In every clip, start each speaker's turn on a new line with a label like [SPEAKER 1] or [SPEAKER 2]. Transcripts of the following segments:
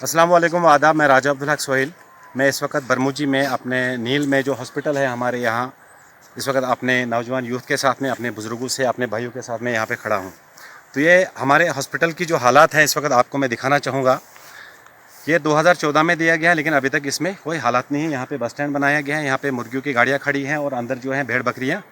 [SPEAKER 1] अस्सलाम वालेकुम आदाब। मैं राजा अब्दुल हक सोहेल। मैं इस वक्त बरमुजी में अपने नील में जो हॉस्पिटल है हमारे यहाँ, इस वक्त अपने नौजवान यूथ के साथ में, अपने बुज़ुर्गों से, अपने भाइयों के साथ में यहाँ पे खड़ा हूँ। तो ये हमारे हॉस्पिटल की जो हालात हैं इस वक्त आपको मैं दिखाना चाहूँगा। ये 2014 में दिया गया है, लेकिन अभी तक इसमें कोई हालात नहीं है। यहाँ पे बस स्टैंड बनाया गया है, यहाँ पे मुर्गियों की गाड़ियाँ खड़ी हैं और अंदर जो है भेड़ बकरियाँ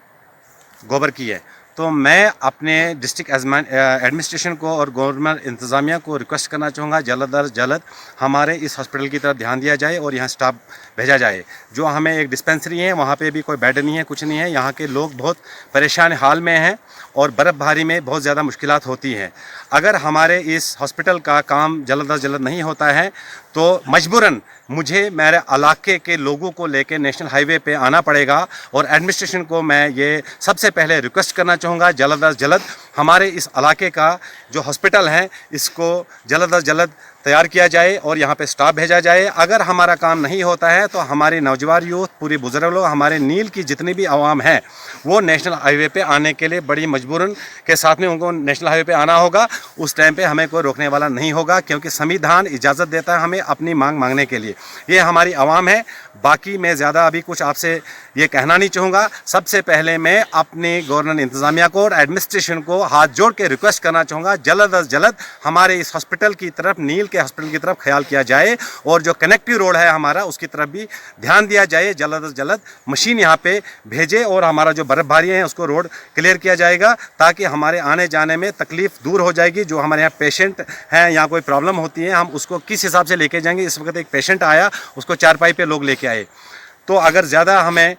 [SPEAKER 1] गोबर की है। तो मैं अपने डिस्ट्रिक्ट एडमिनिस्ट्रेशन को और गवर्नमेंट इंतज़ामिया को रिक्वेस्ट करना चाहूँगा, जल्द अज जल्द हमारे इस हॉस्पिटल की तरफ ध्यान दिया जाए और यहाँ स्टाफ भेजा जाए। जो हमें एक डिस्पेंसरी है वहाँ पे भी कोई बेड नहीं है, कुछ नहीं है। यहाँ के लोग बहुत परेशान हाल में हैं और बर्फ़बारी में बहुत ज़्यादा मुश्किलात होती हैं। अगर हमारे इस हॉस्पिटल का काम जल्द अज जल्द नहीं होता है तो मजबूरन मुझे मेरे इलाके के लोगों को लेकर नेशनल हाईवे पे आना पड़ेगा। और एडमिनिस्ट्रेशन को मैं ये सबसे पहले रिक्वेस्ट करना चाहूँगा, जल्द अज जल्द हमारे इस इलाके का जो हॉस्पिटल है इसको जल्द अज जल्द तैयार किया जाए और यहाँ पे स्टाफ भेजा जाए। अगर हमारा काम नहीं होता है तो हमारे नौजवान यूथ, पूरी बुजुर्ग लोग, हमारे नील की जितनी भी आवाम है वो नेशनल हाईवे पे आने के लिए बड़ी मजबूरन के साथ में उनको नेशनल हाईवे पे आना होगा। उस टाइम पे हमें कोई रोकने वाला नहीं होगा, क्योंकि संविधान इजाज़त देता है हमें अपनी मांग मांगने के लिए। ये हमारी आवाम है। बाकी मैं ज़्यादा अभी कुछ आपसे ये कहना नहीं चाहूँगा। सबसे पहले मैं अपनी गवर्नमेंट इंतज़ामिया को और एडमिनिस्ट्रेशन को हाथ जोड़ के रिक्वेस्ट करना चाहूँगा, जल्द अज जल्द हमारे इस हॉस्पिटल की तरफ, नील के हॉस्पिटल की तरफ ख्याल किया जाए और जो कनेक्टिव रोड है हमारा उसकी तरफ भी ध्यान दिया जाए। जल्द अज जल्द मशीन यहाँ पे भेजे और हमारा जो बर्फ़बारी है उसको रोड क्लियर किया जाएगा, ताकि हमारे आने जाने में तकलीफ़ दूर हो जाएगी। जो हमारे यहाँ पेशेंट हैं, यहाँ कोई प्रॉब्लम होती है, हम उसको किस हिसाब से लेके जाएंगे। इस वक्त एक पेशेंट आया, उसको चारपाई पे लोग लेके आए। तो अगर ज़्यादा हमें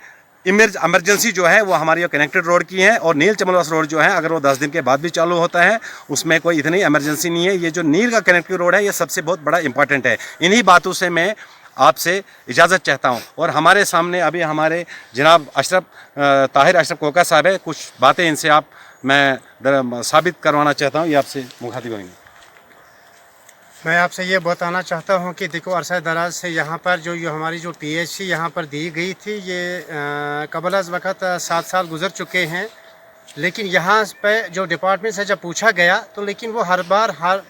[SPEAKER 1] इमरजेंसी जो है वो हमारी जो कनेक्टेड रोड की है, और नील चमलवास रोड जो है अगर वो 10 दिन के बाद भी चालू होता है उसमें कोई इतनी इमरजेंसी नहीं है। ये जो नील का कनेक्टेड रोड है ये सबसे बहुत बड़ा इंपॉर्टेंट है। इन्हीं बातों से मैं आपसे इजाज़त चाहता हूँ। और हमारे सामने अभी हमारे जनाब ताहिर अशरफ कोका साहब है, कुछ बातें इनसे मैं साबित करवाना चाहता हूँ। ये आपसे मुखातिब होंगे।
[SPEAKER 2] मैं आपसे ये बताना चाहता हूँ कि देखो, अरसा दराज से यहाँ पर जो हमारी जो पीएचसी यहाँ पर दी गई थी, ये कबल अज़ वक़्त 7 साल गुज़र चुके हैं। लेकिन यहाँ पे जो डिपार्टमेंट से जब पूछा गया तो लेकिन वो हर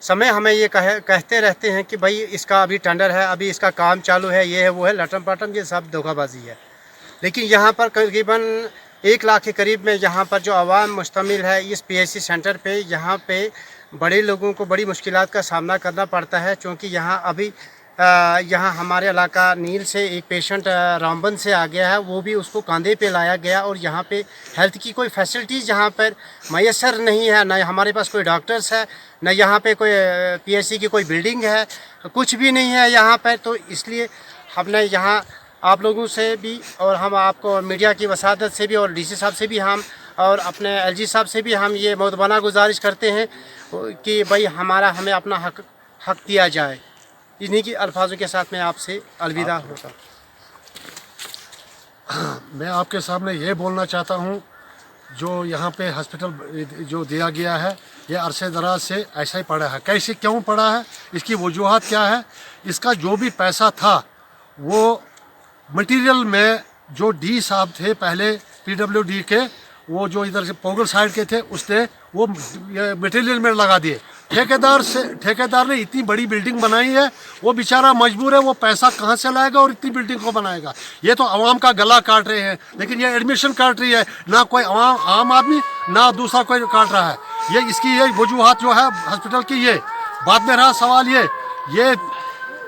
[SPEAKER 2] समय हमें ये कहते रहते हैं कि भाई इसका अभी टेंडर है, अभी इसका काम चालू है, ये है वो है, लटम पटम, ये सब धोखाबाजी है। लेकिन यहाँ पर तकरीबन 1 लाख के करीब में यहाँ पर जो आवाम मुश्तमिल है इस पीएचसी सेंटर पे, यहाँ पे बड़े लोगों को बड़ी मुश्किलात का सामना करना पड़ता है। क्योंकि यहाँ अभी यहाँ हमारे इलाका नील से एक पेशेंट रामबन से आ गया है, वो भी उसको कंधे पे लाया गया, और यहाँ पे हेल्थ की कोई फैसिलिटीज़ यहाँ पर मैसर नहीं है। ना हमारे पास कोई डॉक्टर्स है, ना यहाँ पे कोई पीएचसी की कोई बिल्डिंग है, कुछ भी नहीं है यहाँ पर। तो इसलिए हमने यहाँ आप लोगों से भी, और हम आपको मीडिया की वसादत से भी, और डीसी साहब से भी हम, और अपने एलजी साहब से भी हम ये मुदबाना गुजारिश करते हैं कि भाई हमें अपना हक दिया जाए। इन्हीं की अल्फाजों के साथ मैं आपसे अलविदा होता हूँ।
[SPEAKER 3] मैं आपके सामने ये बोलना चाहता हूँ, जो यहाँ पे हॉस्पिटल जो दिया गया है ये अरसे दराज से ऐसा ही पड़ा है। कैसे क्यों पड़ा है, इसकी वजूहत क्या है? इसका जो भी पैसा था वो मटेरियल में, जो डी साहब थे पहले पीडब्ल्यूडी के, वो जो इधर से पोगल साइड के थे, उसने वो मटेरियल में लगा दिए। ठेकेदार ने इतनी बड़ी बिल्डिंग बनाई है, वो बेचारा मजबूर है, वो पैसा कहाँ से लाएगा और इतनी बिल्डिंग को बनाएगा? ये तो आवाम का गला काट रहे हैं, लेकिन ये एडमिशन काट रही है, ना कोई आम आदमी ना दूसरा कोई काट रहा है। इसकी ये वजूहत जो है हॉस्पिटल की। ये बाद में रहा सवाल, ये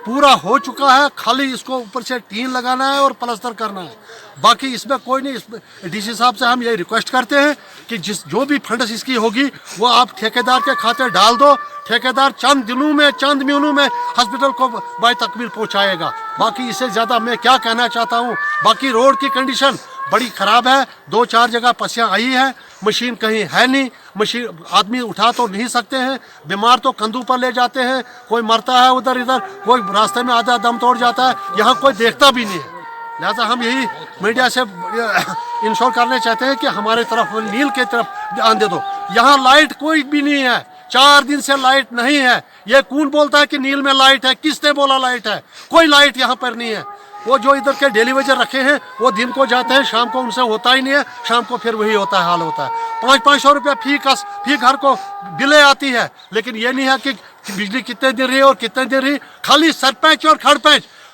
[SPEAKER 3] पूरा हो चुका है, खाली इसको ऊपर से टीन लगाना है और प्लास्टर करना है, बाकी इसमें कोई नहीं। इसमें डीसी साहब से हम ये रिक्वेस्ट करते हैं कि जो भी फंड्स इसकी होगी वो आप ठेकेदार के खाते डाल दो। ठेकेदार चंद महीनों में हॉस्पिटल को बाय तकमील पहुंचाएगा। बाकी इससे ज़्यादा मैं क्या कहना चाहता हूँ। बाकी रोड की कंडीशन बड़ी ख़राब है, 2-4 जगह पसियाँ आई है, मशीन कहीं है नहीं, मशीन आदमी उठा तो नहीं सकते हैं, बीमार तो कंधों पर ले जाते हैं, कोई मरता है उधर इधर, कोई रास्ते में आधा दम तोड़ जाता है, यहाँ कोई देखता भी नहीं है। लिहाजा हम यही मीडिया से इंश्योर करने चाहते हैं कि हमारे तरफ, नील के तरफ ध्यान दे दो। यहाँ लाइट कोई भी नहीं है, 4 दिन से लाइट नहीं है। ये कौन बोलता है कि नील में लाइट है? किसने बोला लाइट है? कोई लाइट यहाँ पर नहीं है। वो जो इधर के डेलीवेजर रखे हैं वो दिन को जाते हैं, शाम को उनसे होता ही नहीं है, शाम को फिर वही हाल होता है। 500-500 रुपया फी घर को बिलें आती है, लेकिन ये नहीं है कि कि बिजली कितने दिन रही और कितने दिन रही। खाली सरपंच और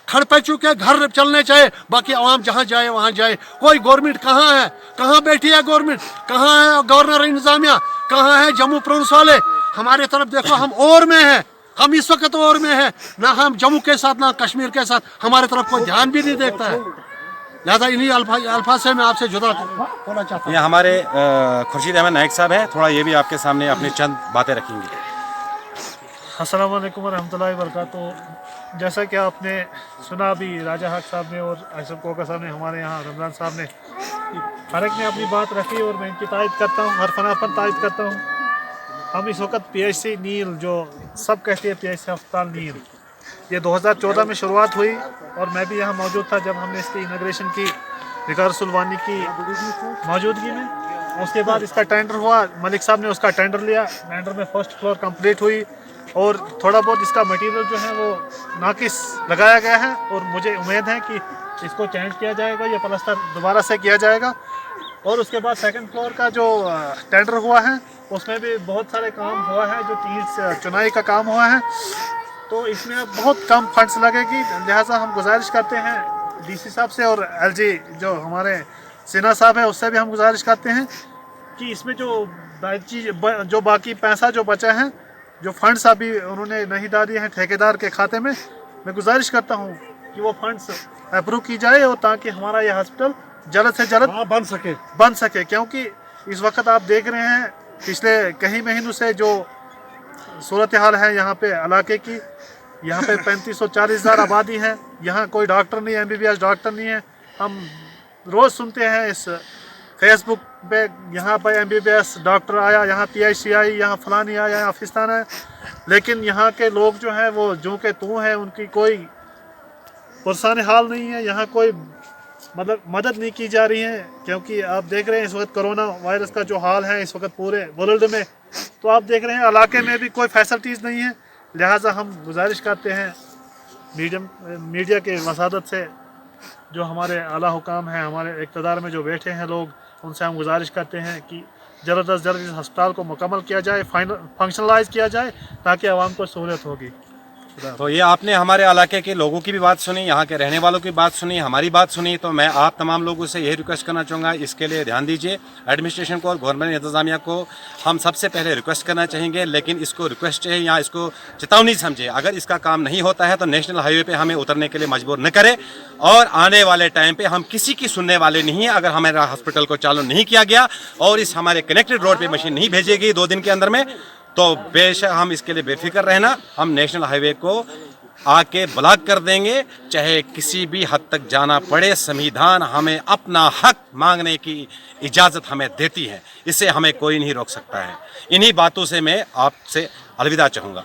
[SPEAKER 3] खड़पंचों के घर चलने चाहिए, बाकी आवाम जहाँ जाए वहाँ जाए। कोई गवर्नमेंट कहाँ है, कहाँ बैठी है गवर्नमेंट, कहाँ है गवर्नर इंतजामिया, कहाँ है जम्मू पुलिस वाले। हमारे तरफ देखो, हम और में हैं, हम इस वक्त और में हैं, ना हम जम्मू के साथ ना कश्मीर के साथ, हमारे तरफ कोई ध्यान भी नहीं देखता है। लिहाजा इन्हीं अल्फाज से मैं आपसे जुदा होना चाहता हूँ।
[SPEAKER 1] ये हमारे खुर्शीद अहमद नाइक साहब हैं, थोड़ा ये भी आपके सामने अपनी चंद बातें रखेंगे।
[SPEAKER 4] अस्सलाम वालेकुम वरहमतुल्लाहि वबरकातुहू। जैसा कि आपने सुना अभी राजा हक साहब ने और आसिफ कोका साहब ने, हमारे यहाँ रमज़ान साहब ने, हर एक ने अपनी बात रखी और मैं इनकी तायद करता हूँ, हर फनाफन तायद करता हूँ। हम इस वक्त PHC नील, जो सब कहते हैं PHC अस्पताल नील, ये 2014 में शुरुआत हुई और मैं भी यहाँ मौजूद था जब हमने इसकी इनाग्रेशन की विकार सुलवानी की मौजूदगी में। उसके बाद इसका टेंडर हुआ, मलिक साहब ने उसका टेंडर लिया, टेंडर में फर्स्ट फ्लोर कंप्लीट हुई और थोड़ा बहुत इसका मटेरियल जो है वो नाकिस लगाया गया है और मुझे उम्मीद है कि इसको चेंज किया जाएगा, ये प्लास्टर दोबारा से किया जाएगा। और उसके बाद सेकंड फ्लोर का जो टेंडर हुआ है उसमें भी बहुत सारे काम हुआ है, जो टीन चुनाई का काम हुआ है, तो इसमें अब बहुत कम फंड्स लगेगी। लिहाजा हम गुजारिश करते हैं DC साहब से और LG जो हमारे सिन्हा साहब है उससे भी हम गुजारिश करते हैं कि इसमें जो बाकी पैसा जो बचा है, जो फंड्स अभी उन्होंने नहीं डाले हैं ठेकेदार के खाते में, मैं गुजारिश करता हूँ कि वो फंड्स अप्रूव की जाए और ताकि हमारा यह हॉस्पिटल जल्द से जल्द बन सके। क्योंकि इस वक्त आप देख रहे हैं पिछले कई महीनों से जो सूरत हाल है यहाँ पे इलाके की, यहाँ पे 3540,000 आबादी है, यहाँ कोई डॉक्टर नहीं है, MBBS डॉक्टर नहीं है। हम रोज़ सुनते हैं इस फेसबुक पे, यहाँ पर MBBS डॉक्टर आया, यहाँ PHC आई, यहाँ फलानी आया, यहाँ फिस्तान है, लेकिन यहाँ के लोग जो हैं वो जो के तू हैं, उनकी कोई पुरसान हाल नहीं है, यहाँ कोई मतलब मदद नहीं की जा रही है। क्योंकि आप देख रहे हैं इस वक्त कोरोना वायरस का जो हाल है इस वक्त पूरे वर्ल्ड में, तो आप देख रहे हैं इलाके में भी कोई फैसिलिटीज़ नहीं है। लिहाजा हम गुजारिश करते हैं मीडिया के वसादत से, जो हमारे आला हुकाम हैं, हमारे इक़्तिदार में जो बैठे हैं लोग, उनसे हम गुजारिश करते हैं कि जल्द अज जल्द इस अस्पताल को मुकम्मल किया जाए, फंक्शनलाइज किया जाए, ताकि आवाम को सहूलियत होगी।
[SPEAKER 1] तो ये आपने हमारे इलाके के लोगों की भी बात सुनी, यहाँ के रहने वालों की बात सुनी, हमारी बात सुनी, तो मैं आप तमाम लोगों से यही रिक्वेस्ट करना चाहूँगा, इसके लिए ध्यान दीजिए। एडमिनिस्ट्रेशन को और गवर्नमेंट इंतज़ामिया को हम सबसे पहले रिक्वेस्ट करना चाहेंगे, लेकिन इसको रिक्वेस्ट है या इसको चेतावनी समझे। अगर इसका काम नहीं होता है तो नेशनल हाईवे पे हमें उतरने के लिए मजबूर न करें, और आने वाले टाइम पे हम किसी की सुनने वाले नहीं हैं। अगर हमारा हॉस्पिटल को चालू नहीं किया गया और इस हमारे कनेक्टेड रोड पे मशीन नहीं भेजेगी 2 दिन के अंदर में, तो बेशक हम इसके लिए बेफिक्र रहना, हम नेशनल हाईवे को आके ब्लॉक कर देंगे, चाहे किसी भी हद तक जाना पड़े। संविधान हमें अपना हक मांगने की इजाज़त हमें देती है, इससे हमें कोई नहीं रोक सकता है। इन्हीं बातों से मैं आपसे अलविदा चाहूँगा।